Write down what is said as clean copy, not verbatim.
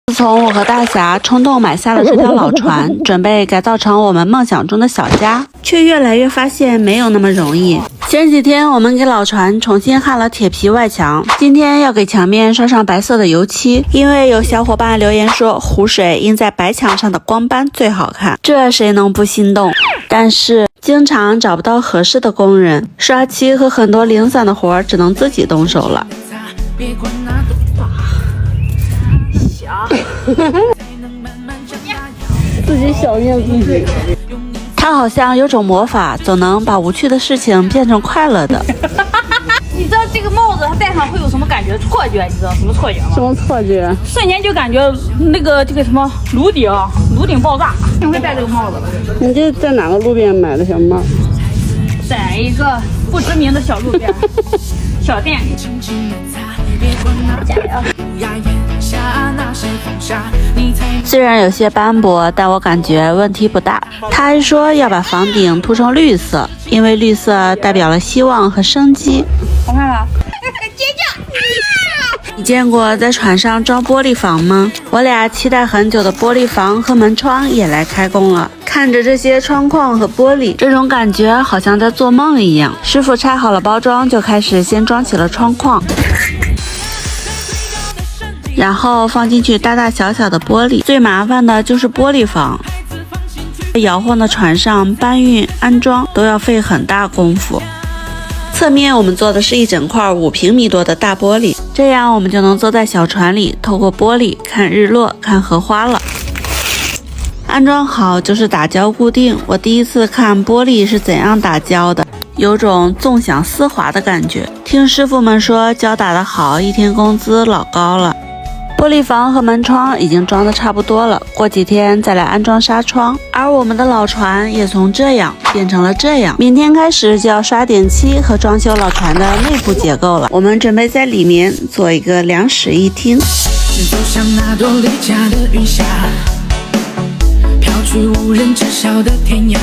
自从我和大侠冲动买下了这条老船，准备改造成我们梦想中的小家，却越来越发现没有那么容易。前几天我们给老船重新焊了铁皮外墙，今天要给墙面刷上白色的油漆，因为有小伙伴留言说湖水印在白墙上的光斑最好看，这谁能不心动？但是经常找不到合适的工人，刷漆和很多零散的活只能自己动手了。自己小念自己。他好像有种魔法，总能把无趣的事情变成快乐的。你知道这个帽子它戴上会有什么感觉？错觉，你知道什么错觉吗？什么错觉？瞬间就感觉这个什么颅顶爆炸。你会戴这个帽子吧？你这在哪个路边买的小帽？在一个不知名的小路边小店里。加油！虽然有些斑驳，但我感觉问题不大。他还说要把房顶涂成绿色，因为绿色代表了希望和生机。好看吧？尖叫！你见过在船上装玻璃房吗？我俩期待很久的玻璃房和门窗也来开工了。看着这些窗框和玻璃，这种感觉好像在做梦一样。师傅拆好了包装，就开始先装起了窗框。然后放进去大大小小的玻璃，最麻烦的就是玻璃房。摇晃的船上搬运、安装都要费很大功夫。侧面我们做的是一整块5平米多的大玻璃，这样我们就能坐在小船里，透过玻璃看日落、看荷花了。安装好就是打胶固定，我第一次看玻璃是怎样打胶的，有种纵享丝滑的感觉。听师傅们说胶打得好，一天工资老高了。玻璃房和门窗已经装得差不多了，过几天再来安装纱窗。而我们的老船也从这样变成了这样，明天开始就要刷点漆和装修老船的内部结构了。我们准备在里面做一个2室1厅。走向那朵离家的云霞，飘去无人知晓的天涯。